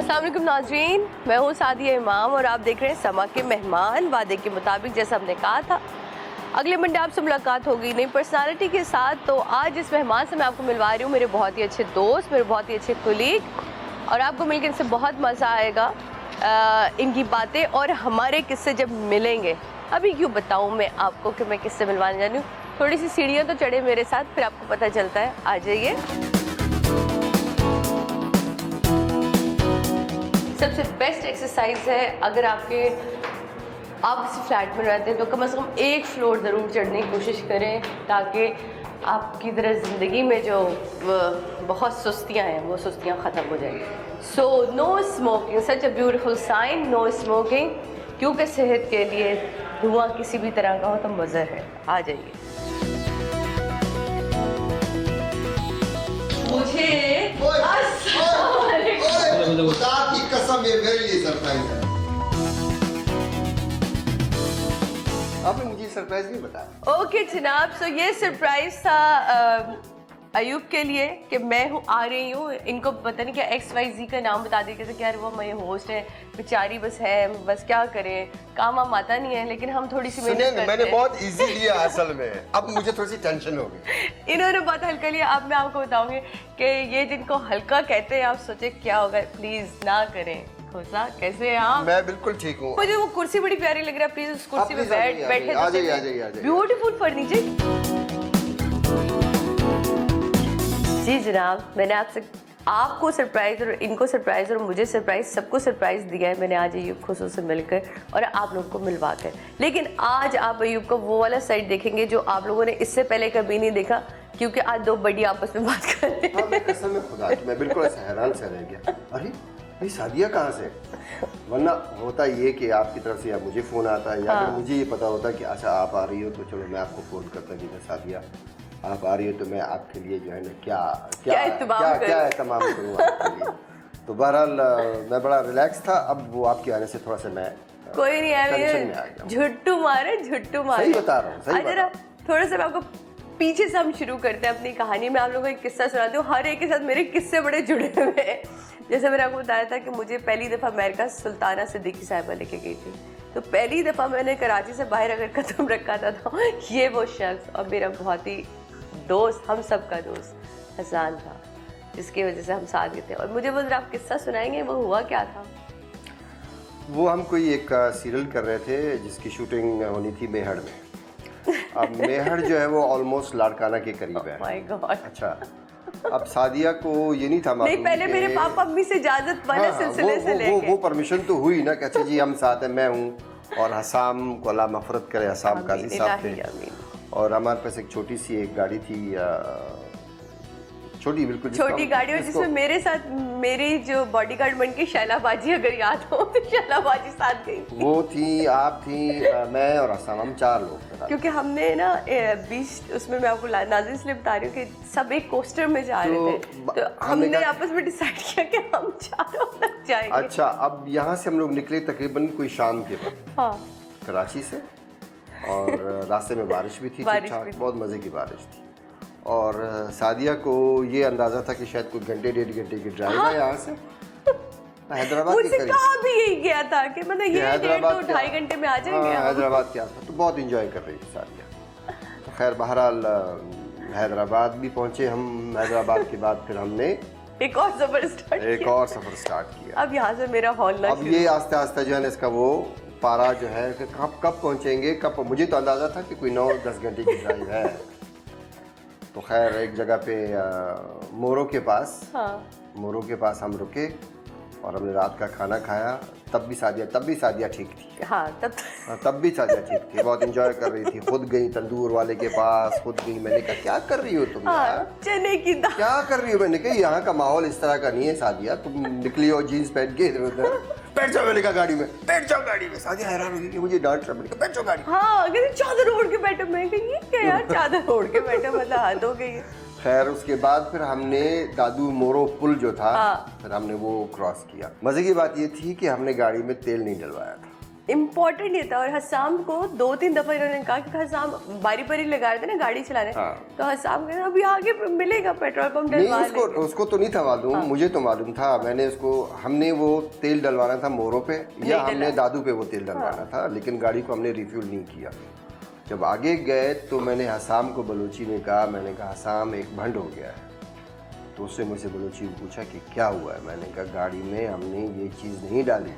अस्सलाम वालेकुम नाज़रीन, मैं हूँ सादिया इमाम और आप देख रहे हैं समा के मेहमान। वादे के मुताबिक जैसा हमने कहा था अगले मंडे आपसे मुलाकात होगी नई पर्सनालिटी के साथ। तो आज इस मेहमान से मैं आपको मिलवा रही हूँ, मेरे बहुत ही अच्छे दोस्त, मेरे बहुत ही अच्छे कुलीग, और आपको मिलकर इनसे बहुत मज़ा आएगा। इनकी बातें और हमारे किस्से जब मिलेंगे, अभी क्यों बताऊँ मैं आपको कि मैं किससे मिलवाने जा रही हूँ। थोड़ी सी सीढ़ियाँ तो चढ़े मेरे साथ, फिर आपको पता चलता है। आ जाइए। सबसे बेस्ट एक्सरसाइज है, अगर आप किसी फ्लैट में रहते हैं तो कम से कम एक फ्लोर ज़रूर चढ़ने की कोशिश करें, ताकि आपकी तरह ज़िंदगी में जो बहुत सुस्तियाँ हैं वो सुस्तियाँ ख़त्म हो जाएंगी। So no smoking, such a beautiful sign, no smoking, क्योंकि सेहत के लिए धुआं किसी भी तरह का हो तो मुज़र है। आ जाइए। मुझे खुदा की कसम ये मेरे लिए सरप्राइज है। आपने मुझे सरप्राइज नहीं बताया। ओके जनाब, सो ये सरप्राइज था अयूब के लिए कि मैं आ रही हूँ। इनको पता नहीं क्या XYZ का नाम बता देते थे कि यार वो हमारे होस्ट है, बेचारी बस है, बस क्या करें, काम वाम आता नहीं है, लेकिन हम थोड़ी सी मेहनत करते हैं। मैंने बहुत इजी लिया असल में, अब मुझे थोड़ी सी टेंशन हो गई। इन्होंने बहुत हल्का लिया। अब मैं आपको बताऊंगी कि ये जिनको हल्का कहते हैं आप सोचे क्या होगा। प्लीज ना करें। खोसा कैसे हैं आप? मैं बिल्कुल ठीक हूँ। मुझे वो कुर्सी बड़ी प्यारी लग रहा है, प्लीज उस कुर्सी पे बैठे। आ जाइए। Beautiful furniture. जी जनाब, मैंने आपको सरप्राइज और इनको सरप्राइज और मुझे सरप्राइज, सबको सरप्राइज दिया है मैंने आज अयूब खुशू से मिलकर और आप लोगों को मिलवा कर। लेकिन आज आप अयूब का वो वाला साइड देखेंगे जो आप लोगों ने इससे पहले कभी नहीं देखा, क्योंकि आज दो बड़ी आपस में बात कर रहे हैं। मैं कसम में खुदा की मैं बिल्कुल ऐसा हैरान से रह गया। अरे भाई सादिया कहाँ से? वरना होता ये कि आपकी तरफ से या मुझे फ़ोन आता है या अगर मुझे ये पता होता कि अच्छा आप आ रही हो तो चलो मैं आपको फ़ोन करता कि सादिया आप आ रही हो तो मैं आपके लिए जो है ना क्या एहतमाम करूँ आपके लिए। तो बहरहाल मैं बड़ा रिलैक्स था। अब वो आपके आने से थोड़ा सा मैं कोई नहीं है, झुट्टू मारे सही बता रहा हूँ। थोड़ा सा मैं आपको पीछे से हम शुरू करते हैं अपनी कहानी में। आप लोगों को एक किस्सा सुनाती हूँ। हर एक के साथ मेरे किस्से बड़े जुड़े हुए हैं। जैसे मैंने आपको बताया था कि मुझे पहली दफ़ा अमेरिका सुल्ताना सिद्दीकी साहिबा लेके गई थी, तो पहली दफ़ा मैंने कराची से बाहर अगर कदम रखा था तो ये वो शख्स और मेरा बहुत ही दोस्त, हम सब का दोस्त हसन था, जिसकी वजह से हम साथ गए थे। और मुझे वो जरा आप किस्सा सुनाएंगे, वो हुआ क्या था? वो हम कोई एक सीरियल कर रहे थे जिसकी शूटिंग होनी थी मेहड़ में। अब मेहड़ जो है वो ऑलमोस्ट लाड़काना के करीब है। My God. अच्छा, अब सादिया को ये नहीं था नहीं, पहले मेरे पापा अम्मी से इजाजत वाले सिलसिले से लेके वो परमिशन तो हुई ना कि अच्छा जी हम साथ हैं, मैं हूँ और हसाम को अल्लाह मफ़रत करे, हसाम काजी साहब थे, और हमारे पास एक छोटी सी एक गाड़ी थी, छोटी बिल्कुल छोटी गाड़ी, और जिसमें मेरे साथ मेरी जो बॉडीगार्ड बन के शैला बाजी, अगर याद हो तो शैला बाजी साथ गई। वो थी, आप थी, मैं और हसन, हम 4 लोग थे। क्योंकि हमने ना 20 उसमें मैं आपको नाज़रीन इसलिए बता रही हूँ कि सब एक कोस्टर में जा रहे थे, तो हमने आपस में डिसाइड किया कि हम चारों तक जाएंगे। अच्छा, अब यहाँ से हम लोग निकले तकरीबन कोई शाम के वक्त, हाँ, कराची से, और रास्ते में बारिश भी थी, बहुत मज़े की बारिश थी। और सादिया को ये अंदाज़ा था कि शायद कुछ घंटे 1.5 घंटे की ड्राइव है यहाँ से हैदराबाद के करीब। कहाँ भी यही गया था कि मतलब ये 1.5-2 घंटे में आ जाएंगे। हैदराबाद के आसपास तो बहुत इंजॉय कर रही थी सादिया। तो खैर बहरहाल हैदराबाद भी पहुँचे हम। हैदराबाद के बाद फिर हमने एक और सफ़र स्टार्ट किया। अब यहाँ से मेरा हॉल, अब ये आस्ते आस्ते जो है इसका वो पारा जो है कि कब पहुँचेंगे, कब। मुझे तो अंदाज़ा था कि कोई 9-10 घंटे की ड्राइव है। तो खैर एक जगह पे मोरो के पास हम रुके और हमने रात का खाना खाया। तब भी सादिया ठीक थी। हाँ, तब भी सादिया ठीक थी, बहुत इंजॉय कर रही थी। खुद गई तंदूर वाले के पास, खुद गई। मैंने कहा क्या कर रही हो तुम? चने की दाल क्या कर रही हो? मैंने कहा यहाँ का माहौल इस तरह का नहीं है सादिया, तुम निकली हो जीन्स पहन के इधर उधर। बैठ जाओ, मैंने कहा गाड़ी में, बैठ जाओ गाड़ी में। सादिया हैरान हो गई कि मुझे डांट रहा। मैंने कहा बैठ जाओ गाड़ी में। हाँ, कहते चादर ओढ़ के बैठो। मैं कही क्या यार, चादर ओढ़ के बैठो, मतलब हद हो गई। खैर उसके बाद फिर हमने दादू मोरो पुल जो था, फिर हमने वो क्रॉस किया। मजे की बात ये थी कि हमने गाड़ी में तेल नहीं डलवाया था। इम्पोर्टेंट ये था। और हसाम को 2-3 दफा इन्होंने कहा कि हसाम बारी बारी लगा रहे थे ना गाड़ी चलाने, तो हसाम कहते अभी आगे मिलेगा पेट्रोल पंप डलवा नहीं, उसको तो नहीं था मालूम, मुझे तो मालूम था। मैंने हमने वो तेल डलवाना था मोरों पे या हमने दादू पे वो तेल डलवाना था, लेकिन गाड़ी को हमने रिफ्यूल नहीं किया। जब आगे गए तो मैंने हसाम को बलूची में कहा, मैंने कहा हसाम एक भंड हो गया है। तो उससे मुझसे बलूची में पूछा कि क्या हुआ है। मैंने कहा गाड़ी में हमने ये चीज़ नहीं डाली।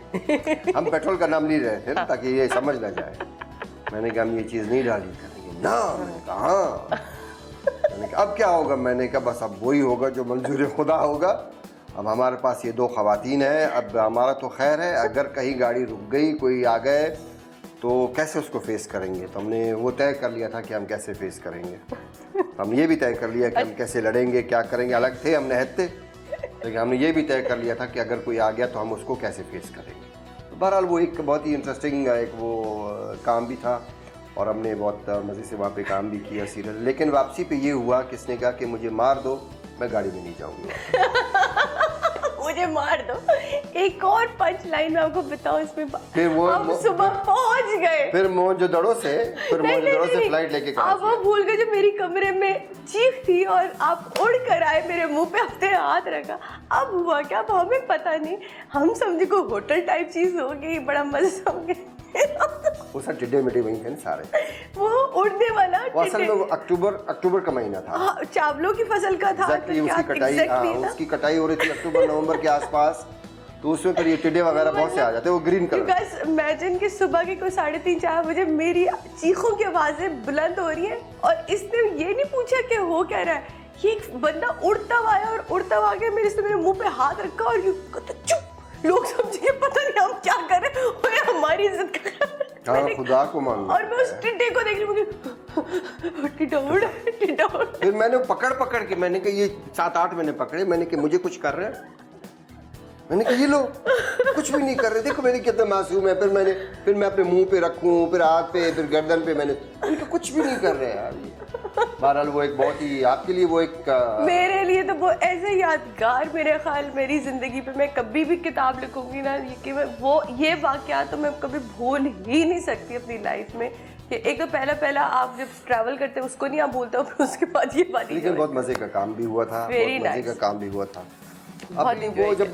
हम पेट्रोल का नाम ले रहे थे ना ताकि ये समझ ना जाए। मैंने कहा हम ये चीज़ नहीं डाली। करेंगे ना, मैंने कहा हाँ। मैंने कहा अब क्या होगा। मैंने कहा बस अब वही होगा जो मंजूर खुदा होगा। अब हमारे पास ये 2 खवातीन हैं, अब हमारा तो खैर है, अगर कहीं गाड़ी रुक गई, कोई आ गए तो कैसे उसको फेस करेंगे। तो हमने वो तय कर लिया था कि हम कैसे फेस करेंगे। हम ये भी तय कर लिया कि हम कैसे लड़ेंगे, क्या करेंगे। अलग थे, हम निहत्ते, लेकिन हमने ये भी तय कर लिया था कि अगर कोई आ गया तो हम उसको कैसे फेस करेंगे। तो बहरहाल वो एक बहुत ही इंटरेस्टिंग एक वो काम भी था और हमने बहुत मज़े से वहाँ पे काम भी किया सीरियल। लेकिन वापसी पे ये हुआ, किसने कहा कि मुझे मार दो, मैं गाड़ी में नहीं जाऊँगी। मुझे मार दो। एक और पंच लाइन में आपको बताऊं इसमें, फिर वो हम सुबह पहुंच गए। फिर मोहनजोदड़ो से फ्लाइट लेके आप वो भूल गए जो मेरी कमरे में चीख थी और आप उड़ कर आए, मेरे मुंह पे अपने हाथ रखा। अब हुआ क्या, अब हमें पता नहीं, हम समझे कोई होटल टाइप चीज होगी, बड़ा मजा हो गया। वो सब टिड्डे मिट्टे वहीं थे सारे। वो उड़ने वाला असल में वो अक्टूबर का महीना था। चावलों की फसल का था। उसकी कटाई हो रही थी अक्टूबर नवंबर के आसपास। तो उसमें फिर ये टिड्डे वगैरह बहुत से आ जाते हैं, वो ग्रीन कलर। बस इमेजिन कि सुबह के कोई 3:30-4 बजे मेरी चीखों की आवाजें बुलंद हो रही हैं और इसने ये नहीं पूछा कि हो क्या रहा है। ये एक बंदा उड़ता हुआ आया और उड़ता हुआ आके मेरे मुंह पे हाथ रखा और चुप। लोग समझे पता नहीं हम क्या कर रहे हैं, हमारी इज्जत कर। खुदा को मान। और मैं उस टिड्डे को देख रही हूँ, टिड्डा उड़। फिर मैंने पकड़ के मैंने कहा ये 7-8 मैंने पकड़े। मैंने कहा मुझे कुछ कर रहे हैं। मैंने कहा ये लो कुछ भी नहीं कर रहे, देखो मैंने कितना मासूम है। फिर मैं अपने मुंह पे रखूं, फिर हाथ पे, फिर गर्दन पे। मैंने कुछ भी नहीं कर रहे यार। बहरहाल वो एक बहुत ही आपके लिए वो एक मेरे लिए तो वो ऐसे यादगार, मेरे ख्याल मेरी जिंदगी पे मैं कभी भी किताब लिखूंगी ना कि ये वाकयात तो मैं कभी भूल ही नहीं सकती अपनी लाइफ में। कि एक तो पहला आप जब ट्रैवल करते हो उसको नहीं आप भूलते हो, फिर उसके बाद ये बात। लेकिन बहुत मजे का काम भी हुआ था, मजे का काम भी हुआ था। अब वो जब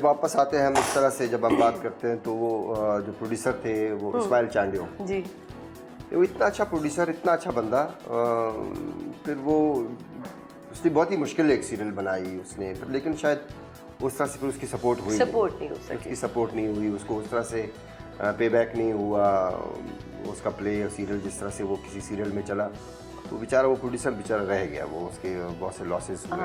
वापस आते हैं हम इस तरह से जब हम बात करते हैं तो वो जो प्रोड्यूसर थे वो इस्माइल चांडियो जी, वो इतना अच्छा प्रोड्यूसर, इतना अच्छा बंदा। फिर वो उसने बहुत ही मुश्किल एक सीरियल बनाई उसने, लेकिन शायद उस तरह से फिर उसकी सपोर्ट नहीं हो सकी, उसकी सपोर्ट नहीं हुई, उसको उस तरह से पे बैक नहीं हुआ उसका प्ले सीरियल जिस तरह से वो किसी सीरियल में चला। तो बेचारा वो प्रोड्यूसर बेचारा रह गया, वो उसके बहुत से लॉसेस हुए।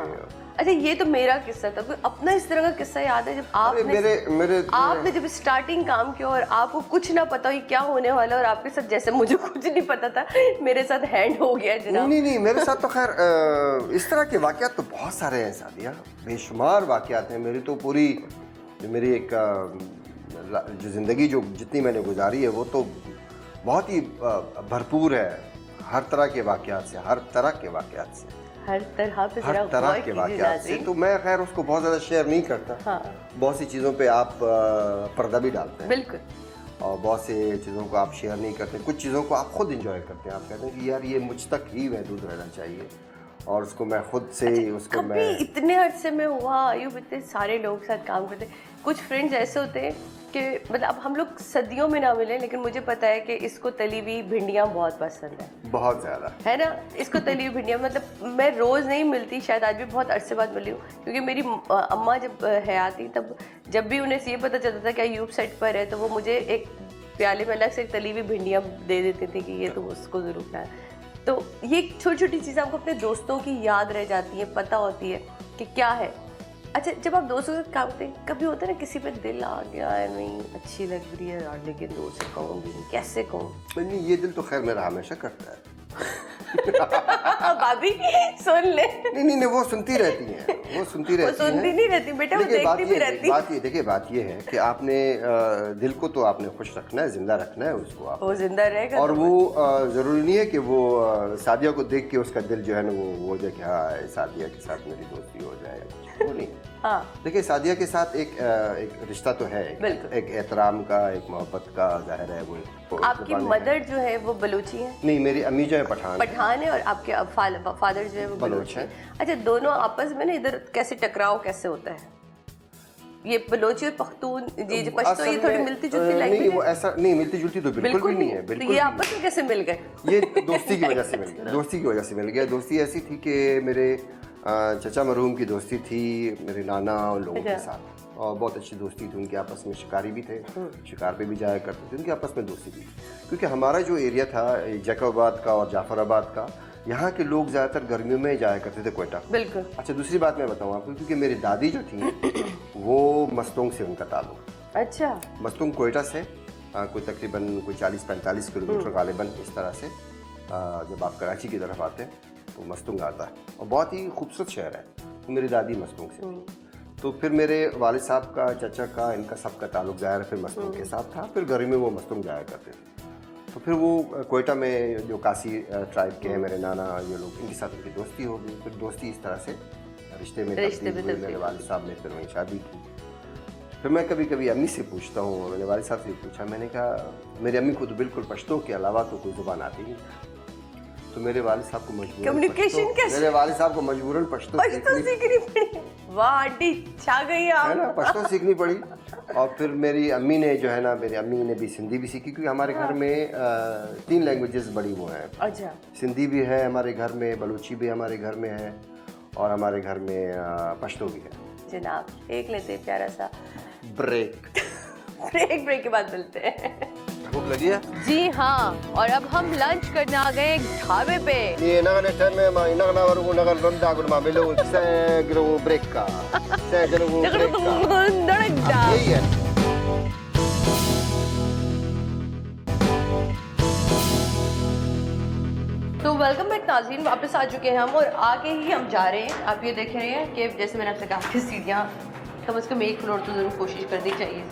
अच्छा ये तो मेरा किस्सा था, कोई अपना इस तरह का किस्सा याद है जब आपने जब स्टार्टिंट काम किया और आपको कुछ ना पता हो क्या होने वाला और आपके साथ, जैसे मुझे कुछ नहीं पता था, मेरे साथ हैंड हो गया जनाब। नहीं मेरे साथ तो खैर इस तरह के वाकयात तो बहुत सारे हैं सादिया, बेशुमार वाकयात हैं। मेरी तो पूरी मेरी एक जो जिंदगी जो जितनी मैंने गुजारी है वो तो बहुत ही भरपूर है, हर तरह के वाकयात से, हर तरह के वाकयात से। तो मैं खैर उसको बहुत ज़्यादा शेयर नहीं करता। हाँ। बहुत सी चीज़ों पे आप पर्दा भी डालते हैं, बिल्कुल, और बहुत सी चीज़ों को आप शेयर नहीं करते। कुछ चीज़ों को आप खुद इंजॉय करते हैं, आप कहते हैं कि यार ये मुझ तक ही महदूद रहना चाहिए और उसको मैं खुद से उसको मैं इतने अरसे में हुआ यूँ इतने सारे लोगों के साथ काम करते। कुछ फ्रेंड्स ऐसे होते हैं कि मतलब अब हम लोग सदियों में ना मिले, लेकिन मुझे पता है कि इसको तली हुई भिंडियाँ बहुत पसंद है, बहुत ज़्यादा, है ना। इसको तली हुई भिंडियाँ, मतलब मैं रोज़ नहीं मिलती, शायद आज भी बहुत अरसे बाद मिली हूँ, क्योंकि मेरी अम्मा जब हयात थी तब जब भी उन्हें ये पता चलता था कि अयूब सेट पर है तो वो मुझे एक प्याले में अलग से तली हुई भिंडियाँ दे देती थी कि ये तो उसको ज़रूर खाए। तो ये छोटी छोटी चीज़ें आपको अपने दोस्तों की याद रह जाती है, पता होती है कि क्या है। अच्छा जब आप दोस्तों के साथ काम करते हैं, कभी होता है ना किसी पे दिल आ गया है, नहीं अच्छी लग रही है यार, लेकिन दोस्त से कहूँगी नहीं, कैसे कहूँ? नहीं ये दिल तो खैर मेरा हमेशा करता है। भाभी सुन ले। नहीं वो सुनती रहती हैं, वो सुनती नहीं रहती बेटा, वो देखती भी रहती है। देखिए बात ये है कि आपने दिल को तो आपने खुश रखना है, जिंदा रखना है उसको, आप वो जिंदा रहेगा। और वो जरूरी नहीं है कि वो सादिया को देख के उसका दिल जो है ना वो हो जाए कि हाँ सादिया के साथ मेरी दोस्ती हो जाए, वो नहीं। हाँ। देखिए सादिया के साथ एक रिश्ता तो है, बिल्कुल। एक एहतराम का, एक मोहब्बत का जाहिर है। वो आपकी मदर जो है वो बलूची है? नहीं, मेरी अम्मी जो है पठान है और आपके फादर जो है वो बलूची है। अच्छा, दोनों आपस में ना इधर कैसे टकराव कैसे होता है? ये बलोची और पख्तून, ये पश्तो, ये थोड़ी मिलती जुलती लैंग्वेज नहीं, वो ऐसा नहीं, मिलती जुलती तो बिल्कुल भी नहीं है। तो ये आपस में कैसे मिल गए? ये दोस्ती की वजह से मिल गया, दोस्ती की वजह से मिल गया। दोस्ती ऐसी थी कि मेरे चचा मरहूम की दोस्ती थी मेरे नाना और लोगों के साथ, और बहुत अच्छी दोस्ती थी उनके आपस में। शिकारी भी थे, शिकार पे भी जाया करते थे, उनके आपस में दोस्ती थी। क्योंकि हमारा जो एरिया था जैकबाबाद का और जाफराबाद का, यहाँ के लोग ज़्यादातर गर्मियों में जाया करते थे क्वेटा। बिल्कुल। अच्छा, दूसरी बात मैं बताऊँ आपको, क्योंकि मेरी दादी जो थी वो मस्तोंग से उनका ताल्लुक। अच्छा। मस्तोंग कोयटा से कोई तकरीबन कोई 40-45 किलोमीटर गालिबन इस तरह से। जब आप कराची की तरफ आते हैं तो मस्तुंग आता है, और बहुत ही खूबसूरत शहर है। तो मेरी दादी मस्तुंग से, तो फिर मेरे वालिद साहब का, चचा का, इनका सबका ताल्लुक ज़ाहिर फिर मस्तुंग के साथ था। फिर गर्मी में वो मस्तुंग जाया करते थे। तो फिर वो कोयटा में जो कासी ट्राइब के हैं मेरे नाना, ये लोग, इनके साथ उनकी दोस्ती हो गई। फिर दोस्ती इस तरह से रिश्ते में तब्दील हुई। मेरे वालिद साहब ने फिर वहीं शादी की। फिर मैं कभी कभी अम्मी से पूछता हूँ, मैंने वालिद साहब से पूछा, मैंने कहा मेरी अम्मी को तो बिल्कुल पश्तो के अलावा तो कोई ज़ुबान आती नहीं। तो मेरे वालिद साहब को मजबूरन कम्युनिकेशन कैसे? मेरे वालिद साहब को मजबूरन पश्तो सीखनी पड़ी। वाह आंटी, छा गई आप, है ना, पश्तो सीखनी पड़ी। और फिर मेरी अम्मी ने जो है ना, मेरी अम्मी ने भी सिंधी भी सीखी, क्योंकि हमारे घर में 3 लैंग्वेजेस बड़ी वो हैं। अच्छा। सिंधी भी है हमारे घर में, बलूची भी हमारे घर में है, और हमारे घर में पश्तो भी है। जनाब एक लेते प्यारा सा ब्रेक। ब्रेक के बाद मिलते हैं। भूख लगी है? जी हाँ, और अब हम लंच करने आ गए ढाबे पे। ये नगन टाइम में मैं नगन वरगु नगन रंदा गुड मामिलो से ग्रो ब्रेक का से ग्रो ब्रेक का यही है। तो वेलकम बैक नाज़रीन, वापस आ चुके हैं हम, और आगे ही हम जा रहे हैं। आप ये देख रहे हैं कि जैसे मैंने आपसे कहा कि सीढ़ियाँ कम से कम 1 फ्लोर तो जरूर कोशिश करनी चाहिए।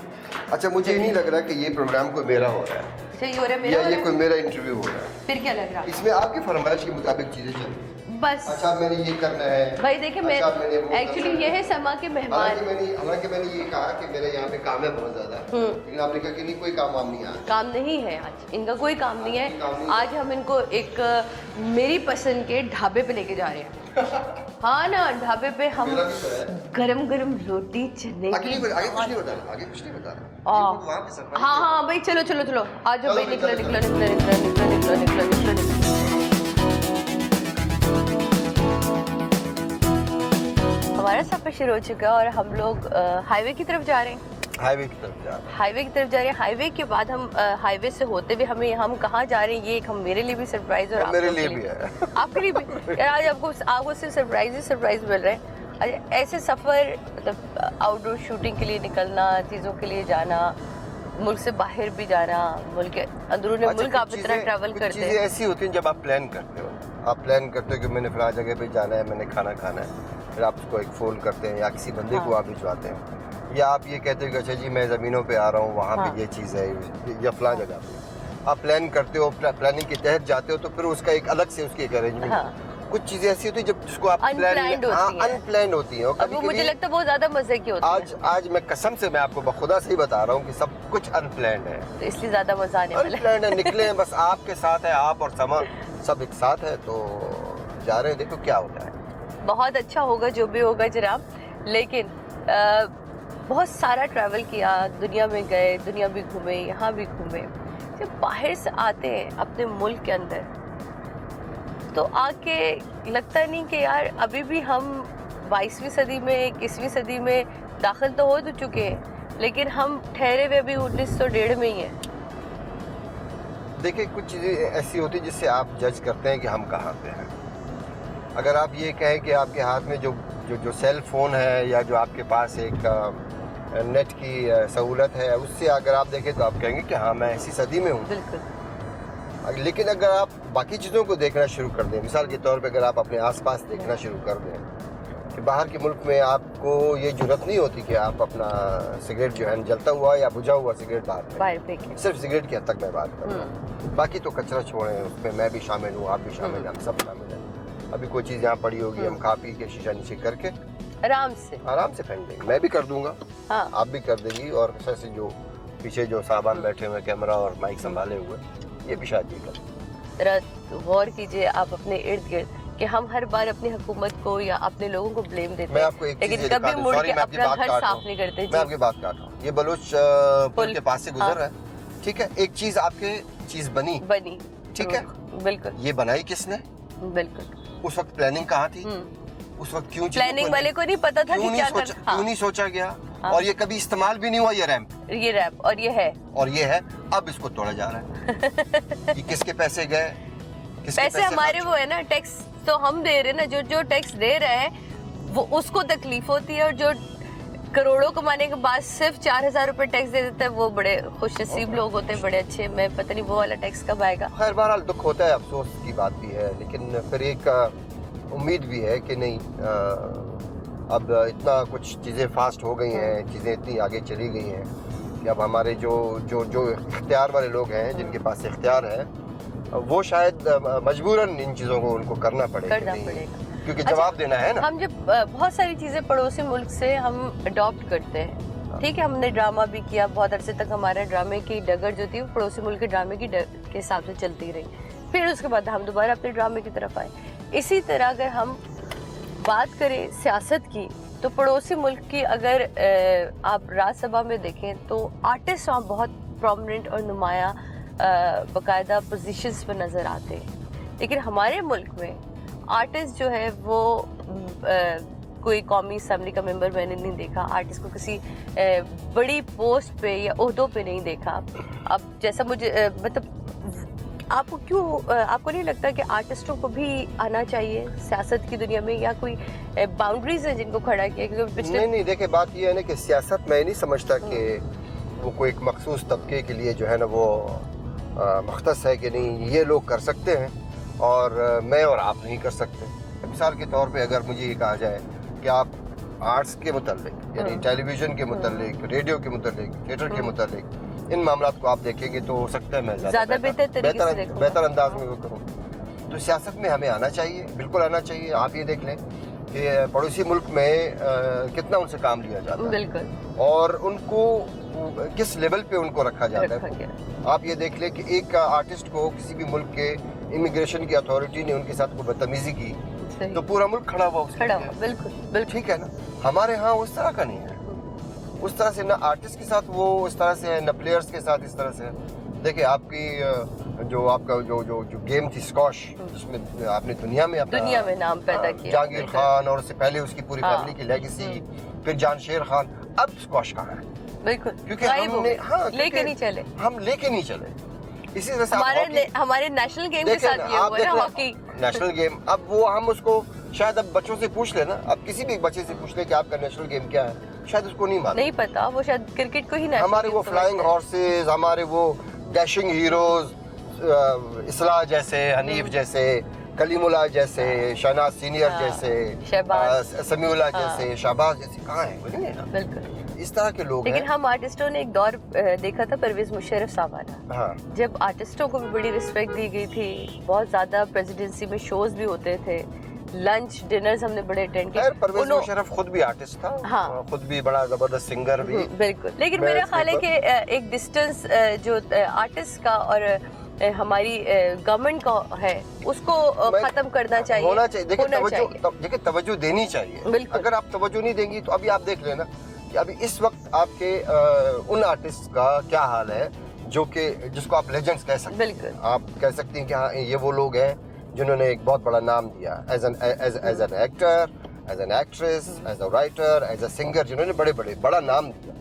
अच्छा, मुझे नहीं लग रहा कि ये प्रोग्राम कोई मेरा हो रहा है। अच्छा, ये हो रहा है मेरा, या ये कोई मेरा इंटरव्यू हो रहा है। फिर क्या लग रहा है? इसमें आपकी फरमाइश के मुताबिक चीजें चल रही हैं। बस। अच्छा, मैंने ये करना है भाई देखिए, मैं एक्चुअली ये है समा के मेहमान। हालांकि मैंने ये कहा कि मेरे यहाँ पे काम है बहुत ज्यादा, लेकिन आपने कहा कि नहीं, कोई काम वाम नहीं है। काम नहीं है आज, इनका कोई काम नहीं है। आज हम इनको एक मेरी पसंद के ढाबे पे लेके जा रहे हैं। हाँ ना, ढाबे पे हम गरम गरम रोटी चने की। आगे कुछ नहीं बता रहा। हाँ हाँ भाई, चलो चलो चलो, आ जाओ भाई, निकलो निकलो निकलो निकलो निकलो निकलो निकलो निकलो निकलो। हमारा सफर शुरू हो चुका है और हम लोग हाईवे की तरफ जा रहे हैं। हाईवे की तरफ जा रहे हैं। हाईवे की तरफ जा रहे हैं। हाईवे के बाद हम हाईवे से होते हुए हम कहाँ जा रहे हैं, ये एक हम मेरे लिए भी सरप्राइज और मेरे लिए भी है। आपके लिए भी। यार आज आपको सिर्फ सरप्राइज मिल रहे हैं। ऐसे सफ़र, मतलब आउटडोर शूटिंग के लिए निकलना, चीज़ों के लिए जाना, मुल्क से बाहर भी जाना, मुल्क के अंदरूनी मुल्क आप इतना ट्रैवल करते हैं। चीज़ें ऐसी होती हैं जब आप प्लान करते हो। आप प्लान करते हो कि मैंने फला जगह पे जाना है, मैंने खाना खाना है, फिर आप उसको एक फ़ोन करते हैं या किसी बंदे को आप भिजवाते हैं, या आप ये कहते हो कि अच्छा जी मैं ज़मीनों पे आ रहा हूँ, वहाँ पे ये चीज़ है या फला जगह पे आप प्लान करते हो, प्लानिंग के तहत जाते हो, तो फिर उसका एक अलग से उसकी एक अरेंजमेंट। कुछ चीज़ें ऐसी होती है जब जिसको आप अनप्लान्ड होती हैं, और वो मुझे लगता है बहुत ज़्यादा मजे की होती है। आज मैं कसम से, मैं आपको बखुदा से ही बता रहा हूँ कि सब कुछ अनप्लान्ड है, तो इसलिए ज़्यादा मजा आने वाला है। अनप्लान्ड है, निकले हैं बस आपके साथ है, आप और समा सब एक साथ है, तो जा रहे हैं, देखो क्या होता है। बहुत अच्छा होगा जो भी होगा जनाब, लेकिन बहुत सारा ट्रैवल किया, दुनिया में गए, दुनिया भी घूमे, यहाँ भी घूमे। जब बाहर से आते हैं अपने मुल्क के अंदर, तो आके लगता नहीं कि यार अभी भी हम 22वीं सदी में, 21वीं सदी में दाखिल तो हो चुके हैं, लेकिन हम ठहरे हुए अभी 1901 में ही हैं। देखिए, कुछ चीज़ें ऐसी होती हैं जिससे आप जज करते हैं कि हम कहाँ पे हैं। अगर आप ये कहें कि आपके हाथ में जो सेल फ़ोन है, या जो आपके पास एक नेट की सहूलत है, उससे अगर आप देखें तो आप कहेंगे कि हाँ मैं इसी सदी में हूँ। बिल्कुल। लेकिन अगर आप बाकी चीज़ों को देखना शुरू कर दें, मिसाल के तौर पे अगर आप अपने आसपास देखना शुरू कर दें कि बाहर के मुल्क में आपको ये जुर्रत नहीं होती कि आप अपना सिगरेट जो है जलता हुआ या बुझा हुआ सिगरेट बाहर फेंकें। सिर्फ सिगरेट की हद तक मैं बात कर रहा हूँ, बाकी तो कचरा छोड़ें, उसमें मैं भी शामिल हूँ, आप भी शामिल हैं, हम सब शामिल हैं। अभी कोई चीज़ यहाँ पड़ी होगी, हम खा पी के शीशा नीचे करके आराम से खरीद लेंगे। मैं भी कर दूंगा, हाँ आप भी कर देंगी, और से जो पीछे जो साहबान बैठे हुए कैमरा और माइक संभाले हुए, ये भी शायद कर। जरा गौर कीजिए आप अपने इर्द गिर्द कि हम हर बार अपनी हुकूमत को या अपने लोगों को ब्लेम देते मैं हैं, आपको एक लेकिन चीज़ कभी दिखा दूं, मुड़ सॉरी के मैं आपकी अपना बात घर काट रहा साफ हूं। नहीं करते। मैं जी आपकी बात काट रहा हूँ, ये बलोच पुल के पास से गुजर रहा है, ठीक है। एक चीज आपके चीज बनी, ठीक है, बिल्कुल ये बनाई किसने? बिल्कुल। उस वक्त प्लानिंग कहाँ थी? उस वक्त क्यों प्लानिंग वाले को नहीं पता था कि क्या करना, क्यों नहीं सोचा गया? और ये कभी इस्तेमाल भी नहीं हुआ ये रैंप, और ये है अब इसको तोड़ा जा रहा है। ये किसके पैसे गए? पैसे हमारे वो है ना, टैक्स तो हम दे रहे हैं ना, जो टैक्स दे रहे हैं वो उसको तकलीफ होती है, और जो करोड़ों कमाने के बाद सिर्फ 4,000 रुपए टैक्स दे देता है वो बड़े खुश नसीब लोग होते हैं, बड़े अच्छे। मैं पता नहीं वो वाला टैक्स कब आएगा। खैर बहरहाल दुख होता है, अफसोस की बात भी है, लेकिन फिर एक उम्मीद भी है कि नहीं, अब इतना कुछ चीज़ें फास्ट हो गई हैं, चीज़ें इतनी आगे चली गई हैं कि अब हमारे जो इख्तियार वाले लोग हैं, जिनके पास इख्तियार है, वो शायद मजबूरन इन चीज़ों को उनको करना पड़ेगा, क्योंकि जवाब देना है ना। हम जब बहुत सारी चीजें पड़ोसी मुल्क से हम अडॉप्ट करते हैं, ठीक है, हमने ड्रामा भी किया, बहुत अरसे तक हमारे ड्रामे की डगर जो थी वो पड़ोसी मुल्क के ड्रामे की के हिसाब से चलती रही, फिर उसके बाद हम दोबारा अपने ड्रामे की तरफ आए। इसी तरह अगर हम बात करें सियासत की, तो पड़ोसी मुल्क की अगर आप राज्यसभा में देखें तो आर्टिस्ट वहाँ बहुत प्रोमिनेंट और नुमाया बाकायदा पोजीशंस पर नज़र आते हैं, लेकिन हमारे मुल्क में आर्टिस्ट जो है वो कोई कौमी असम्बली का मेंबर मैंने नहीं देखा, आर्टिस्ट को किसी बड़ी पोस्ट पे या ओहदों पे नहीं देखा। अब जैसा मुझे मतलब आपको नहीं लगता कि आर्टिस्टों को भी आना चाहिए सियासत की दुनिया में, या कोई बाउंड्रीज है जिनको खड़ा किया? क्योंकि पिछले नहीं देखिए, बात ये है ना कि सियासत मैं नहीं समझता कि वो कोई एक मखसूस तबके के लिए जो है ना वो मुख्तस है कि नहीं ये लोग कर सकते हैं और मैं और आप नहीं कर सकते। मिसाल के तौर पे अगर मुझे ये कहा जाए कि आप आर्ट्स के मुताल्लिक यानी टेलीविज़न के मुताल्लिक, रेडियो के मुताल्लिक, थिएटर के मुताल्लिक इन मामलात को आप देखेंगे तो हो सकता है मैं ज़्यादा बेहतर अंदाज में वो करूँ। तो सियासत में हमें आना चाहिए, बिल्कुल आना चाहिए। आप ये देख लें कि पड़ोसी मुल्क में कितना उनसे काम लिया जाता है बिल्कुल, और उनको किस लेवल पे उनको रखा जाता है। आप ये देख लें कि एक आर्टिस्ट को किसी भी मुल्क के इमिग्रेशन की अथॉरिटी ने उनके साथ कोई बदतमीजी की तो पूरा मुल्क खड़ा हुआ, बिल्कुल ठीक है ना। हमारे यहाँ उस तरह का नहीं है, उस तरह से ना आर्टिस्ट के साथ वो इस तरह से है, ना प्लेयर्स के साथ इस तरह से है। देखिए आपकी जो आपका जो गेम थी स्क्वॉश, जिसमें आपने दुनिया में नाम पैदा किया, जहांगीर खान और उससे पहले उसकी पूरी फैमिली की लेगेसी, फिर जानशेर खान, अब स्क्वॉश कहाँ है? बिल्कुल, क्योंकि हमने लेके नहीं चले। इसी तरह से हमारे नेशनल गेम के साथ ये हुआ ना, हॉकी नेशनल गेम। अब वो हम उसको शायद अब बच्चों से पूछ लेना, अब किसी भी बच्चे से पूछ ले कि आपका नेशनल गेम क्या है, शायद उसको नहीं मालूम, नहीं पता, वो शायद क्रिकेट को ही नेशनल। हमारे वो फ्लाइंग हॉर्सेस, हमारे वो डैशिंग हीरोज, इस्लाह जैसे, हनीफ जैसे, कलीमुल्लाह जैसे, शहनाज सीनियर जैसे, समीउल्लाह जैसे, शहबाज जैसे कहाँ है? नहीं है ना, बिल्कुल इस तरह के लोग। लेकिन हम आर्टिस्टों ने एक दौर देखा था परवेज मुशर्रफ साहब वाला, हाँ। जब आर्टिस्टों को भी बड़ी रिस्पेक्ट दी गई थी, बहुत ज्यादा प्रेसिडेंसी में शोज भी होते थे, लंच डिनर्स हमने बड़े अटेंड किए। परवेज मुशर्रफ खुद भी आर्टिस्ट था, हाँ। खुद भी बड़ा जबरदस्त सिंगर भी, बिल्कुल। लेकिन मेरा ख्याल है कि एक डिस्टेंस जो आर्टिस्ट का और हमारी गवर्नमेंट का है उसको खत्म करना चाहिए, होना चाहिए। देखिए तवज्जो देनी चाहिए। अगर आप तवज्जो नहीं देंगी तो अभी आप देख लेना कि अभी इस वक्त आपके उन आर्टिस्ट का क्या हाल है जो कि जिसको आप लेजेंड्स कह सकते हैं। आप कह सकते हैं कि हाँ ये वो लोग हैं जिन्होंने एक बहुत बड़ा नाम दिया as an actor, as an actress, as a writer, as a singer, जिन्होंने बड़ा नाम दिया।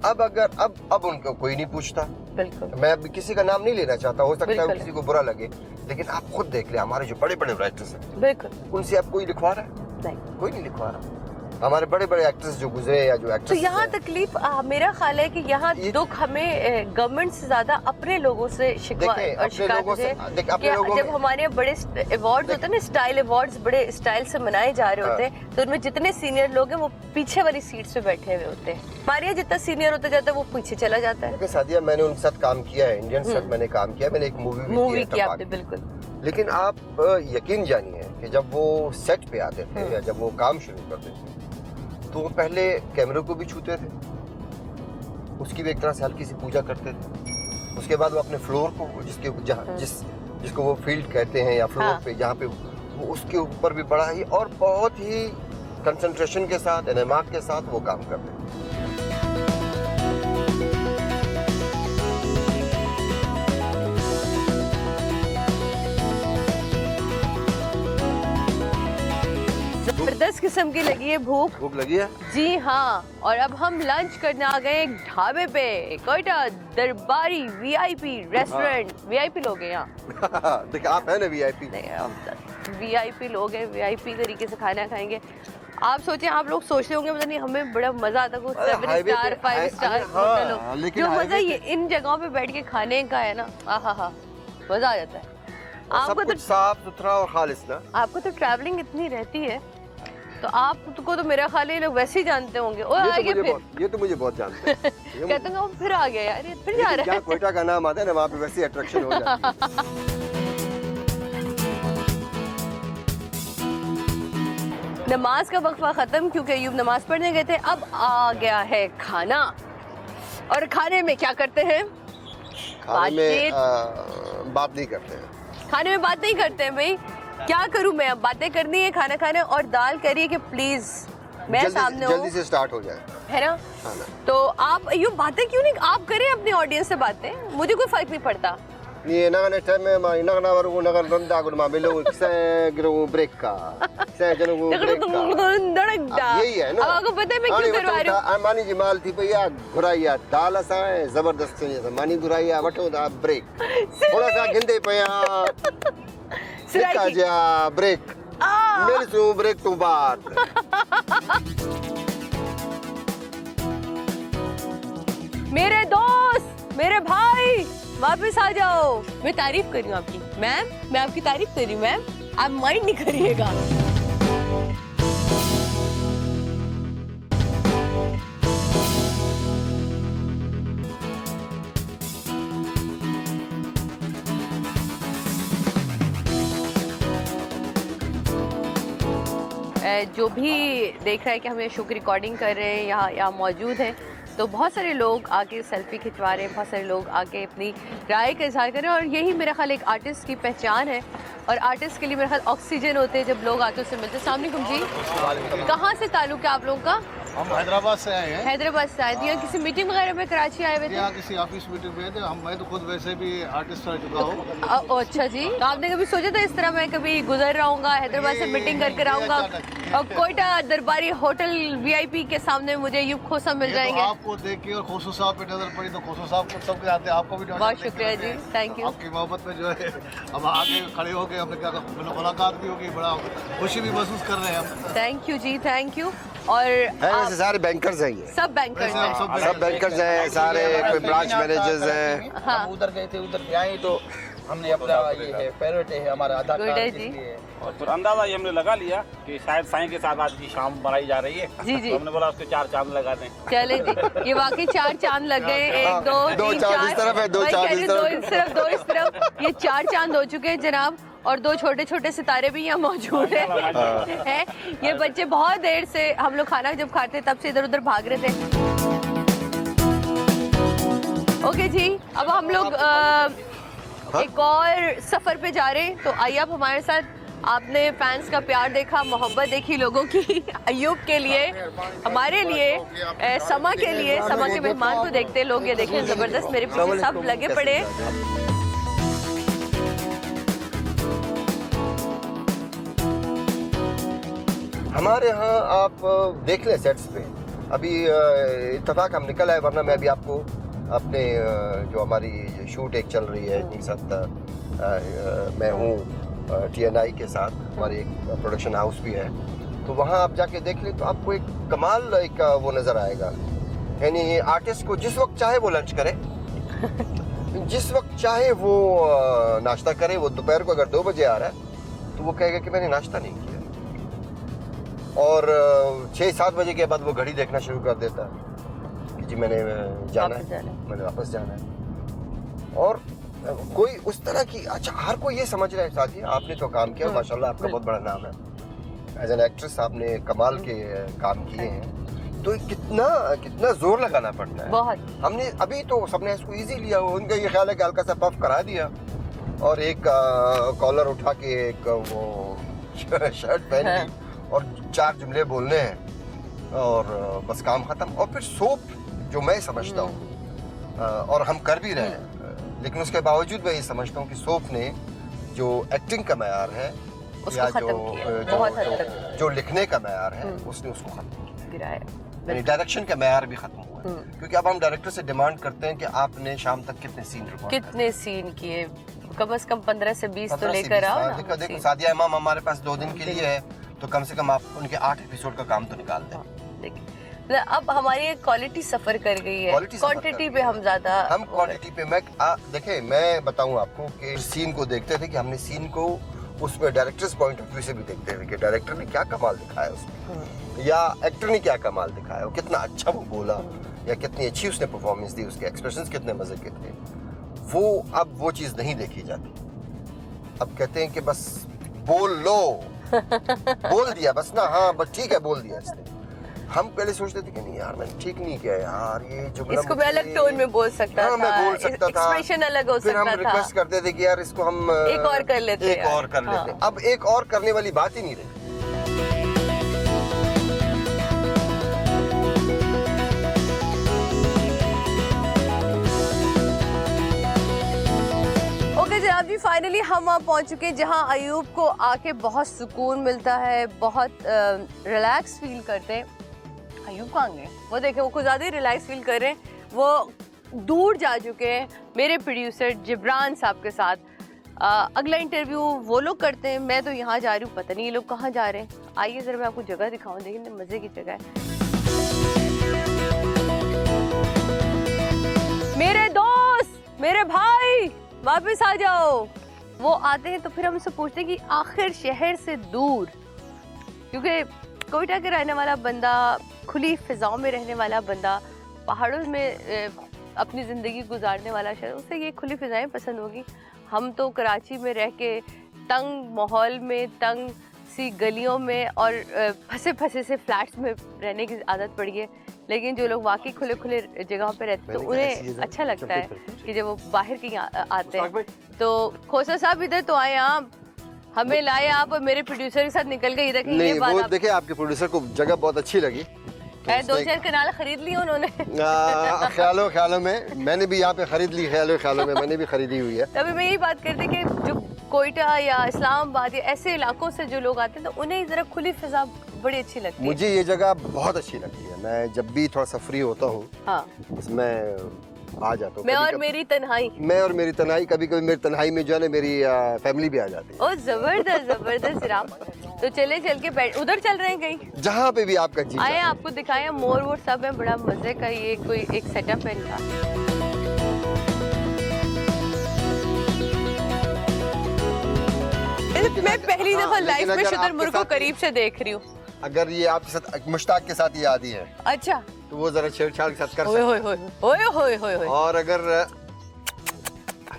अब उनको कोई नहीं पूछता। बिल्कुल, मैं अब किसी का नाम नहीं लेना चाहता, हो सकता है किसी को बुरा लगे, लेकिन आप खुद देख ले हमारे जो बड़े राइटर्स हैं, बिल्कुल उनसे अब कोई लिखवा रहा है? नहीं, कोई नहीं लिखवा रहा। हमारे बड़े एक्टर्स जो गुजरे या जो एक्टर्स, तो यहाँ तकलीफ मेरा ख्याल है कि यहाँ दुख हमें गवर्नमेंट से ज्यादा अपने लोगों से शिकवा और शिकायत है। जब हमारे बड़े अवार्ड्स होते हैं ना, स्टाइल अवार्ड्स बड़े स्टाइल से मनाए जा रहे होते हैं, तो उनमें जितने सीनियर लोग हैं वो पीछे वाली सीट्स पे बैठे हुए होते हैं। हमारे यहाँ जितना सीनियर होता जाता है वो पीछे चला जाता है। सादिया, मैंने उनके साथ काम किया है, इंडियन साथ मैंने काम किया, मैंने एक मूवी की आपने, बिल्कुल। लेकिन आप यकीन जानिए कि जब वो सेट पे आते थे या जब वो काम शुरू करते थे तो वो पहले कैमरे को भी छूते थे, उसकी भी एक तरह से हल्की सी पूजा करते थे। उसके बाद वो अपने फ्लोर को जिसको वो फील्ड कहते हैं या फ्लोर पे जहाँ पे वो उसके ऊपर भी बड़ा ही और बहुत ही कंसंट्रेशन के साथ, एनमाक के साथ वो काम करते हैं। जबरदस्त किस्म की लगी है भूख लगी है जी हाँ। और अब हम लंच करने आ गए एक ढाबे पे, कोयटा दरबारी वीआईपी रेस्टोरेंट। वीआईपी लोग हैं यहाँ। देखिए आप है ना वीआईपी। वीआईपी लोग हैं, वीआईपी तरीके से खाना खाएंगे। आप सोचें, आप लोग सोचते होंगे पता नहीं हमें बड़ा मजा आता है 7 स्टार 5 स्टार होटल हो, जो मजा ये इन जगहों पे बैठ के खाने का है ना, आहा मजा आ जाता है। आपको तो साफ सुथरा और खालिस ना। आपको तो ट्रैवलिंग इतनी रहती है तो आपको तो मेरा ख्याल है लोग वैसे ही जानते होंगे। और आगे फिर ये तो मुझे बहुत जानते हैं। कहते हैं फिर आ गया यार, ये फिर जा रहा है। कोयटा का नाम आता है ना, वहाँ पे वैसे अट्रैक्शन हो जाती है। नमाज का वक्फा खत्म क्योंकि अयूब नमाज पढ़ने गए थे। अब आ गया है खाना, और खाने में क्या करते हैं? खाने में बात नहीं करते हैं। खाने में बात नहीं करते हैं भाई। क्या करूं मैं, अब बातें करनी है खाना खाने, और दाल करिए कि प्लीज मैं सामने जल्दी से स्टार्ट हो जाए, है ना? तो आप अयूब बातें क्यों नहीं आप करें अपनी ऑडियंस से बातें, मुझे कोई फर्क नहीं पड़ता। ये नगने टाइम में मैं नगना वरगु नगर रंदा गुड मा बिलो से गिरो ब्रेक का से जनगु ब्रेक का यही है ना। अब आपको पता है मैं क्यों करवा रही हूं? मानी जी माल थी भैया घुराइया दाल सा जबरदस्त से मानी घुराइया वठो दा ब्रेक थोड़ा सा गिंदे पया सिका जा ब्रेक मेरे से ब्रेक तो बात। मेरे दोस्त, मेरे भाई, वापस आ जाओ। मैं तारीफ कर रही हूँ आपकी मैम, मैं आपकी तारीफ कर रही हूँ मैम, आप माइंड नहीं करिएगा। जो भी देख रहा है कि हम ये शो की रिकॉर्डिंग कर रहे हैं यहाँ मौजूद हैं, तो बहुत सारे लोग आके सेल्फी खिंचवा रहे हैं, बहुत सारे लोग आके अपनी राय का इजहार कर रहे हैं। और यही मेरा ख्याल एक आर्टिस्ट की पहचान है, और आर्टिस्ट के लिए मेरा ख्याल ऑक्सीजन होते हैं जब लोग आके उससे मिलते हैं। अस्सलाम वालेकुम जी, कहाँ से ताल्लुक है आप लोगों का? हम हैदराबाद से आए हैं। हैदराबाद से आए थे। यहाँ किसी मीटिंग वगैरह में कराची आए हुए थे? यहाँ किसी ऑफिस मीटिंग में थे। मैं तो खुद वैसे भी आर्टिस्ट रह चुका हूँ। अच्छा जी, तो आपने कभी सोचा था इस तरह मैं कभी गुजर रहा हूँ हैदराबाद से मीटिंग करके आऊँगा और कोयटा दरबारी होटल वीआईपी के सामने मुझे यूब खोसा मिल जाएंगे? आपको देख के और खोसू साहब पे नजर पड़ी तो खोसू साहब को सबके आते हैं, आपको भी बहुत शुक्रिया जी, थैंक यू। आपकी मोहब्बत में जो है हम आगे खड़े हो गए, हमने क्या मुलाकात भी होगी, बड़ा खुशी भी महसूस कर रहे हैं हम। Thank you ji, thank you. और वैसे सारे बैंकर्स हैं, ये सब बैंकर्स हैं, सब बैंकर्स हैं सारे, कोई ब्रांच मैनेजर्स हैं। हम उधर गए थे, उधर से आए तो हमने अपना ये है फेवरेट है हमारा आधार कार्ड इसलिए, और फिर अंदाजा ये हमने लगा लिया कि शायद साईं के साथ आज की शाम बनाई जा रही है। जी जी, तो हमने बोला उसके 4 चांद लगा दें। चले जी, ये वाकई 4 चांद लग गए। 1 2 3 4 इस तरफ है, 2 चांद इस तरफ, 2 इस तरफ, ये 4 चांद हो चुके हैं जनाब। और 2 छोटे छोटे सितारे भी यहाँ मौजूद हैं। ये बच्चे बहुत देर से, हम लोग खाना जब खाते तब से इधर उधर भाग रहे थे। ओके जी, अब हम लोग एक और सफर पे जा रहे हैं, तो आइए आप हमारे साथ। आपने फैंस का प्यार देखा, मोहब्बत देखी लोगों की अयूब के लिए, हमारे लिए, समा के लिए, समा के मेहमान को देखते लोग। ये देखें जबरदस्त, मेरे पीछे सब लगे पड़े। हमारे यहाँ आप देख लें सेट्स पे, अभी इत्तेफाक हम निकल आए, वरना मैं अभी आपको अपने जो हमारी शूट एक चल रही है जिनके साथ मैं हूँ TNI के साथ, हमारी एक प्रोडक्शन हाउस भी है, तो वहाँ आप जाके देख लें तो आपको एक कमाल एक वो नज़र आएगा। यानी आर्टिस्ट को जिस वक्त चाहे वो लंच करे, जिस वक्त चाहे वो नाश्ता करे। वो दोपहर को अगर 2 बजे आ रहा है तो वो कहेगा कि मैंने नाश्ता नहीं किया, और 6-7 बजे के बाद वो घड़ी देखना शुरू कर देता है कि जी मैंने जाना है, मैंने वापस जाना है। और कोई उस तरह की, अच्छा हर कोई ये समझ रहा है साथी आपने तो काम किया, माशाल्लाह आपका बहुत बड़ा नाम है, एज एन एक्ट्रेस आपने कमाल के काम किए हैं, तो कितना जोर लगाना पड़ता है। बहुत। हमने अभी तो सबने इसको इजी लिया, उनका ये ख्याल है कि हल्का सा पफ करा दिया और एक कॉलर उठा के एक वो शर्ट पहन ली और 4 जुमले बोलने हैं और बस काम खत्म। और फिर सोप जो मैं समझता हूँ और हम कर भी रहे हैं, लेकिन उसके बावजूद मैं ये समझता हूँ कि सोप ने जो एक्टिंग का मयार है या जो लिखने का मयार है उसने उसको खत्म किया, यानी डायरेक्शन का मयार भी खत्म हुआ है। क्योंकि अब हम डायरेक्टर से डिमांड करते हैं कि आपने शाम तक कितने सीन रिकॉर्ड कितने सीन किए, कम से कम 15 से 20 तो लेकर आओ ना। देखो सादिया इमाम हमारे पास 2 दिन के लिए है, तो कम से कम आप उनके 8 एपिसोड का काम तो निकाल दें। देखिए अब हमारी क्वालिटी सफर कर गई है, क्वांटिटी पे हम ज्यादा, हम क्वांटिटी पे देखिए मैं बताऊं आपको कि सीन को देखते थे कि हमने सीन को उसमें डायरेक्टर्स पॉइंट ऑफ व्यू से भी देखते थे कि डायरेक्टर ने क्या कमाल दिखाया उसमें, या एक्टर ने क्या कमाल दिखाया, कितना अच्छा वो बोला या कितनी अच्छी उसने परफॉर्मेंस दी, उसके एक्सप्रेशंस कितने मजे के थे। वो अब वो चीज़ नहीं देखी जाती। अब कहते हैं कि बस बोल लो बोल दिया बस ना, हाँ बस ठीक है बोल दिया इसने। हम पहले सोचते थे कि नहीं यार मैंने ठीक नहीं किया यार, ये जो इसको मैं अलग टोन में बोल सकता था, मैं बोल सकता था, एक्सप्रेशन अलग हो सकता था। फिर हम रिक्वेस्ट करते थे कि यार इसको हम एक और कर लेते, एक और कर लेते। अब एक और करने वाली बात ही नहीं रही। जनाब जी फाइनली हम वहाँ पहुँच चुके हैं जहाँ अयूब को आके बहुत सुकून मिलता है, बहुत रिलैक्स फील करते हैं। अयूब कहाँ गए? वो देखे वो कुछ ज़्यादा ही रिलैक्स फील कर रहे हैं, वो दूर जा चुके हैं मेरे प्रोड्यूसर जिब्रान साहब के साथ। अगला इंटरव्यू वो लोग करते हैं, मैं तो यहाँ जा रही हूँ, पता नहीं ये लोग कहाँ जा रहे हैं। आइए ज़रा मैं आपको जगह दिखाऊँ, देखिए मज़े की जगह है। मेरे दोस्त, मेरे भाई वापस आ जाओ। वो आते हैं तो फिर हम उससे पूछते हैं कि आखिर शहर से दूर, क्योंकि कोयटा के रहने वाला बंदा, खुली फिजाओं में रहने वाला बंदा, पहाड़ों में अपनी ज़िंदगी गुजारने वाला शहर, उसे ये खुली फिजाएं पसंद होगी। हम तो कराची में रह के तंग माहौल में, तंग सी गलियों में और फंसे फंसे से फ्लैट्स में रहने की आदत पड़ी है। लेकिन जो लोग वाकई खुले खुले जगहों पे रहते हैं तो उन्हें अच्छा लगता है कि जब वो बाहर की आते हैं। तो खोसा साहब इधर तो आए आप, हमें लाए आप और मेरे प्रोड्यूसर के साथ निकल गए इधर। नहीं वो देखिए आपके प्रोड्यूसर को जगह बहुत अच्छी लगी, तो 2-4 कनाल खरीद ली उन्होंने। ख्यालों में मैंने भी यहाँ पे खरीद ली, ख्यालों में मैंने भी खरीदी हुई है। तभी मैं यही बात करती कि जो कोयटा या इस्लामाबाद या ऐसे इलाकों से जो लोग आते हैं तो उन्हें जरा खुली फिजा बड़ी अच्छी लगती है। मुझे ये जगह बहुत अच्छी लगती है, मैं जब भी थोड़ा सा फ्री होता हूँ हाँ। मैं आ जाता हूँ। मैं और मेरी तन्हाई, कभी कभी मेरी तन्हाई में जो है ना मेरी फैमिली भी आ जाती है। ओ जबरदस्त जबरदस्त जनाब। तो चले चल के बैठ, उधर चल रहे हैं कहीं, जहाँ पे भी आपका जी आए आपको दिखाया, मोर वोर सब है, बड़ा मजे का ये कोई एक सेटअप है इनका। मैं पहली दफा लाइफ में शुतुरमुर्ग को करीब से देख रही हूँ। अगर ये आपके साथ मुश्ताक के साथ ये आदि है, अच्छा, तो वो जरा छेड़छाड़ के साथ कर ओए। और अगर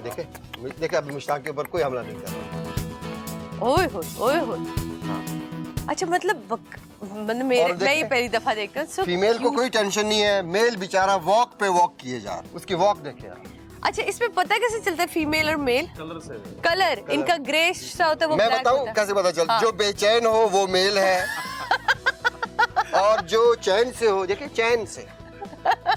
देखे अभी मुश्ताक के ऊपर कोई हमला नहीं कर रहा। ओए। अच्छा मतलब मैं ये पहली दफा देखता हूँ। फीमेल को कोई टेंशन नहीं है, मेल बेचारा वॉक पे वॉक किए जा रहा, उसकी वॉक देखे आप। अच्छा इसमें पता कैसे चलता है फीमेल और मेल? कलर इनका ग्रे सा होता है, वो मैं बताऊं कैसे पता चलता? हाँ। जो बेचैन हो वो मेल है और जो चैन से हो, देखिए चैन से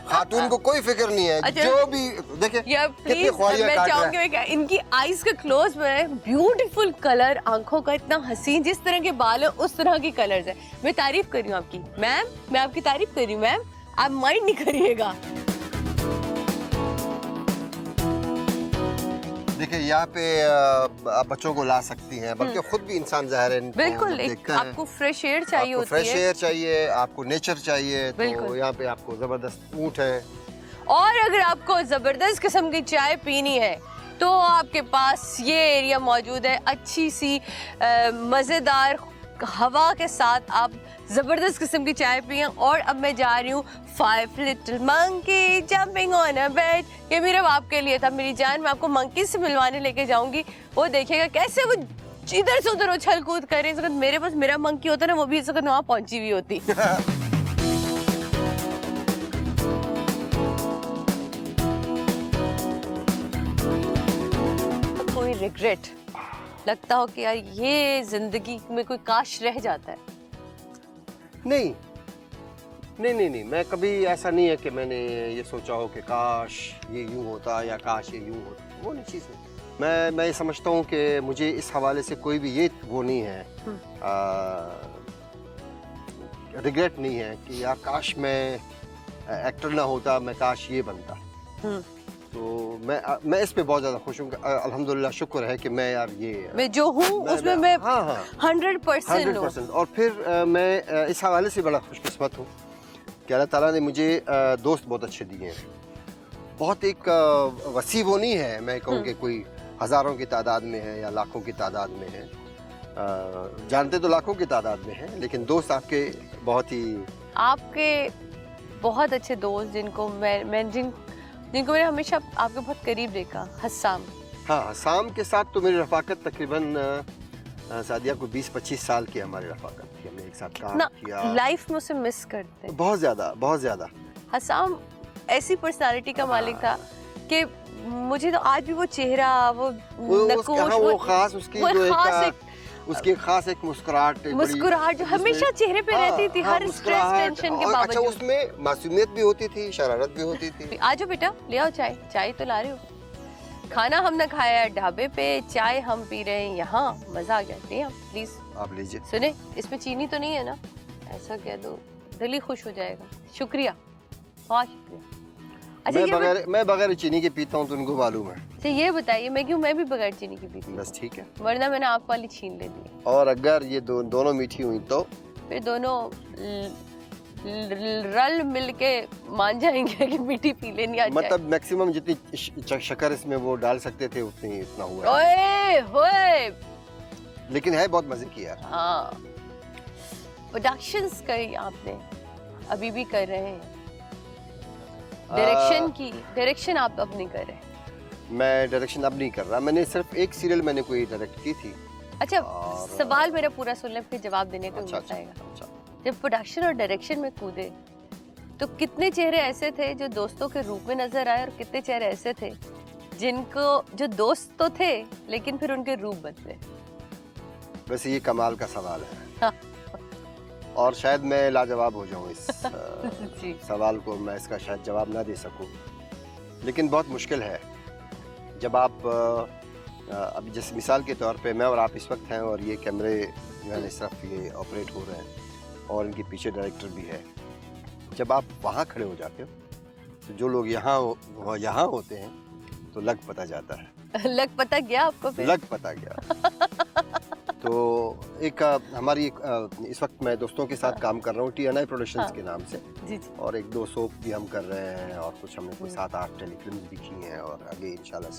खातून को कोई फिक्र नहीं है। अच्छा, जो भी देखिए कितनी ख्वाहियां काट रहा है। इनकी आईज का क्लोज में ब्यूटीफुल कलर, आंखों का इतना हसीन, जिस तरह के बाल है उस तरह की कलर्स है। मैं तारीफ कर रही हूँ आपकी मैम, मैं आपकी तारीफ कर रही हूँ मैम, आप माइंड नहीं करिएगा। देखिए यहाँ पे आप बच्चों को ला सकती हैं, बल्कि खुद भी इंसान ज़ाहिर है बिल्कुल। आपको फ्रेश एयर चाहिए होती है, फ्रेश एयर चाहिए, आपको नेचर चाहिए, तो यहाँ पे आपको ज़बरदस्त ऊँट है। और अगर आपको ज़बरदस्त किस्म की चाय पीनी है तो आपके पास ये एरिया मौजूद है, अच्छी सी मज़ेदार हवा के साथ आप ज़बरदस्त किस्म की चाय पिए। और अब मैं जा रही हूँ 5 little monkey jumping on a bed, ये मेरा आपके लिए था मेरी जान। मैं आपको मंकी से मिलवाने लेके जाऊंगी, वो देखिएगा कैसे वो इधर से उधर उछल कूद करें। इस वक्त मेरे पास मेरा मंकी होता ना, वो भी इस वक्त वहाँ पहुंची हुई होती। रिग्रेट लगता हो कि यार ये जिंदगी में कोई काश रह जाता है? नहीं नहीं नहीं नहीं, मैं कभी ऐसा नहीं है कि मैंने ये सोचा हो कि काश ये यूं होता या काश ये यूं होता, वो नहीं चीज़ नहीं। मैं ये समझता हूँ कि मुझे इस हवाले से कोई भी ये वो नहीं है, रिग्रेट नहीं है कि यार काश मैं एक्टर ना होता, मैं काश ये बनता। तो मैं इस पे बहुत ज़्यादा खुश हूँ। अल्हम्दुलिल्लाह, शुक्र है कि मैं यार ये मैं जो हूँ उसमें मैं हाँ हाँ 100% हूँ। 100%। और फिर मैं इस हवाले से बड़ा खुशकिस्मत हूँ कि अल्लाह ताला ने मुझे दोस्त बहुत अच्छे दिए हैं। बहुत एक वसी वो नहीं है, मैं कहूँ कि कोई हज़ारों की तादाद में है या लाखों की तादाद में है, जानते तो लाखों की तादाद में हैं, लेकिन दोस्त आपके बहुत ही आपके बहुत अच्छे दोस्त जिनको जिनको मैंने हमेशा आपके बहुत करीब देखा, हस्साम। हाँ, हस्साम के साथ तो मेरी रफ़ाकत तकरीबन सादिया को 20-25 साल की हमारी रफ़ाकत थी, हमने एक साथ काम किया। लाइफ में उसे मिस करते हैं बहुत ज़्यादा। हस्साम ऐसी पर्सनालिटी का मालिक था कि मुझे तो आज भी वो चेहरा, वो नकोश, वो खास उसकी जो उसकी खास एक मुस्कुराहट जो हमेशा चेहरे पे रहती थी, हर स्ट्रेस टेंशन के बावजूद। अच्छा, उसमें मासूमियत भी होती थी, शरारत भी होती थी। आजो बेटा, ले आओ चाय तो ला रहे हो। खाना हमने खाया ढाबे पे, चाय हम पी रहे हैं यहाँ, मजा आ गया। नहीं आप प्लीज आप लीजिए। सुने, इसमें चीनी तो नहीं है ना? ऐसा कह दो, दिल ही खुश हो जाएगा। शुक्रिया, बहुत शुक्रिया। अच्छा, मैं बगैर चीनी के पीता हूँ, तो उनको मालूम है। अच्छा ये बताइए, मैं भी बगैर चीनी की पीती हूँ। बस ठीक है, वरना मैंने आप वाली छीन ले दी। और अगर ये दोनों मीठी हुई तो फिर दोनों रल मिल के मान जाएंगे कि मीठी पी लेनी। मतलब मैक्सिमम जितनी शक्कर इसमें वो डाल सकते थे इतना हुआ। ओए होए, लेकिन है बहुत मजे की यार। हाँ, प्रोडक्शंस करी आपने, अभी भी कर रहे हैं। डायरेक्शन आप अब नहीं कर रहे? मैं डायरेक्शन अब नहीं कर रहा, मैंने सिर्फ एक सीरियल मैंने कोई डायरेक्ट की थी। अच्छा, सवाल मेरा पूरा सुन ले, फिर जवाब देने को अच्छा। जब प्रोडक्शन और डायरेक्शन में कूदे तो कितने चेहरे ऐसे थे जो दोस्तों के रूप में नजर आए, और कितने चेहरे ऐसे थे जो दोस्त तो थे लेकिन फिर उनके रूप बदले? वैसे ये कमाल का सवाल है और शायद मैं लाजवाब हो जाऊं इस सवाल को, मैं इसका शायद जवाब ना दे सकूं, लेकिन बहुत मुश्किल है। जब आप अभी जैसे मिसाल के तौर पे मैं और आप इस वक्त हैं और ये कैमरे जो है इस तरफ ये ऑपरेट हो रहे हैं और इनके पीछे डायरेक्टर भी है। जब आप वहाँ खड़े हो जाते हो तो जो लोग यहाँ होते हैं तो लग पता जाता है। लग पता गया आपको? फिर लग पता गया। तो एक हमारी इस वक्त मैं दोस्तों के साथ काम कर रहा हूँ TNI प्रोडक्शंस के नाम से। जी। और 1-2 सोप भी हम कर रहे हैं और कुछ हमने कोई 7-8 टेलीफिल्म्स भी की हैं और आगे इंशाल्लाह।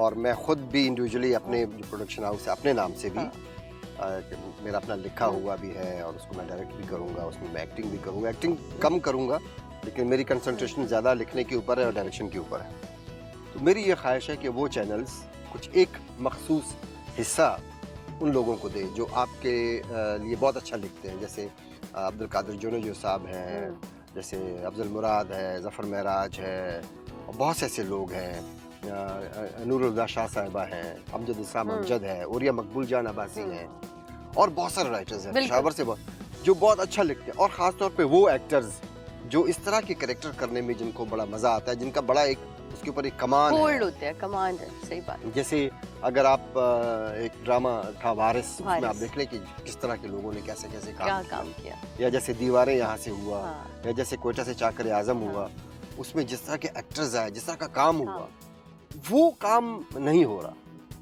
और मैं खुद भी इंडिविजुअली अपने जो प्रोडक्शन हाउस है अपने नाम से भी मेरा अपना लिखा हुआ भी है और उसको मैं डायरेक्ट भी करूँगा, उसमें मैं एक्टिंग भी करूँगा। एक्टिंग कम करूँगा लेकिन मेरी कंसंट्रेशन ज़्यादा लिखने के ऊपर है और डायरेक्शन के ऊपर है। तो मेरी ये ख्वाहिश है कि वो चैनल्स कुछ एक मखसूस हिस्सा उन लोगों को दे जो आपके लिए बहुत अच्छा लिखते हैं, जैसे अब्दुल कादिर जोनजो साहब हैं, जैसे अफजल मुराद है, ज़फ़र महराज है, और बहुत से ऐसे लोग हैं, नूरुल्लाह शाह साहिबा हैं, अमजद इस्लाम अमजद है, औरिया मकबूल जान अब्बासी हैं, और बहुत सारे राइटर्स हैं पेशावर से जो बहुत अच्छा लिखते हैं। और ख़ास तौर पे वो एक्टर्स जो इस तरह के कैरेक्टर करने में जिनको बड़ा मज़ा आता है, जिनका बड़ा एक उसके ऊपर एक कमान है, कमान है। सही बात। जैसे अगर आप एक ड्रामा था वारिस, उसमें आप देख लें कि किस तरह के लोगों ने कैसे कैसे काम किया, या जैसे दीवारें यहाँ से हुआ, या जैसे कोयटा से चाकर आजम हुआ, उसमें जिस तरह के एक्टर्स आए, जिस तरह का काम हुआ, वो काम नहीं हो रहा।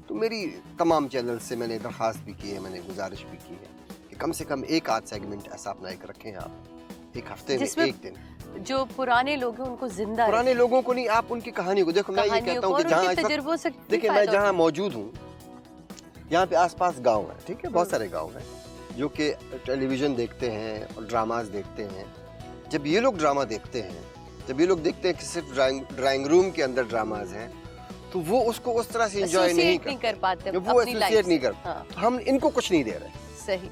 तो मेरी तमाम चैनल से मैंने दरख्वास्त भी की है, मैंने गुजारिश भी की है कि कम से कम एक आध सेगमेंट ऐसा अपना एक रखें आप, एक हफ्ते में एक दिन। जो पुराने लोग हैं उनको जिंदा, पुराने लोगों को नहीं, आप उनकी कहानी को देखो। मैं ये कहता हूँ कि जहाँ देखिए मैं जहाँ मौजूद हूँ यहाँ पे आसपास गांव है, ठीक है, बहुत सारे गांव हैं जो कि टेलीविज़न देखते हैं और ड्रामाज देखते हैं। जब ये लोग ड्रामा देखते हैं, जब ये लोग देखते हैं कि सिर्फ ड्राइंग रूम के अंदर ड्रामाज हैं, तो वो उसको उस तरह से एंजॉय नहीं कर पाते, वो एसोसिएट नहीं करते। तो हम इनको कुछ नहीं दे रहे। सही।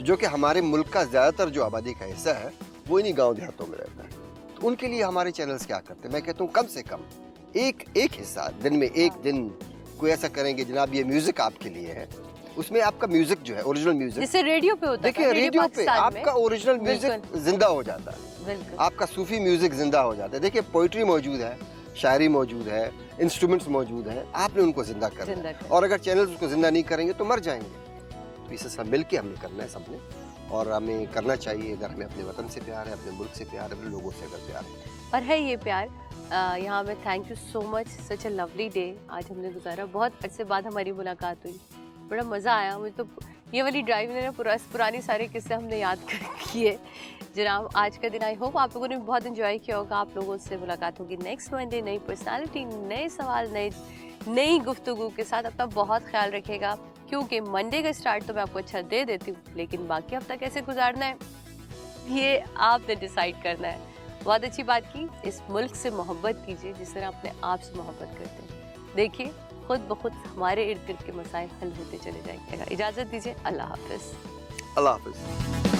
जो कि हमारे मुल्क का ज़्यादातर जो आबादी का हिस्सा है वो इन्हीं गांव देहातों में रहता है। तो उनके लिए हमारे चैनल्स क्या करते हैं? मैं कहता हूँ कम से कम एक हिस्सा दिन में, एक दिन कोई ऐसा करेंगे जनाब ये म्यूजिक आपके लिए है, उसमें आपका म्यूजिक जो है ओरिजिनल म्यूजिक, जिससे रेडियो पे होता है, देखिए रेडियो पे पाकिस्तान में। आपका ओरिजिनल म्यूजिक बिल्कुल। जिंदा हो जाता है, बिल्कुल आपका सूफी म्यूजिक जिंदा हो जाता है। देखिए पोइट्री मौजूद है, शायरी मौजूद है, इंस्ट्रूमेंट्स मौजूद हैं, आपने उनको जिंदा करना जिंदा है। करना। और अगर चैनल्स उसको जिंदा नहीं करेंगे तो मर जाएंगे। तो इसे सब मिल के हमने करना है सबने, और हमें करना चाहिए अगर हमें अपने वतन से प्यार है, अपने मुल्क से प्यार है, अपने लोगों से अगर प्यार है। और है ये प्यार। यहाँ में thank you so much, such a lovely day आज हमने गुजारा। बहुत अरसे बाद हमारी मुलाकात हुई, बड़ा मज़ा आया मुझे तो। ये वाली ड्राइव ने ना पुरानी सारे किस्से हमने याद किए जनाब। आज का दिन आई होप आप लोगों ने बहुत इन्जॉय किया होगा। आप लोगों से मुलाकात होगी नेक्स्ट मंडे, नई पर्सनालिटी, नए सवाल, नई गुफ्तगू के साथ। अपना बहुत ख्याल रखिएगा, क्योंकि मंडे का स्टार्ट तो मैं आपको अच्छा दे देती हूँ, लेकिन बाकी हफ्ता कैसे गुजारना है ये आपने डिसाइड करना है। बहुत अच्छी बात की, इस मुल्क से मोहब्बत कीजिए जिस तरह अपने आप से मोहब्बत करते हैं। देखिए खुद ब खुद हमारे इर्द गिर्द के मसाइल हल होते चले जाएंगे। इजाज़त दीजिए, अल्लाह हाफिज़। अल्लाह हाफिज़।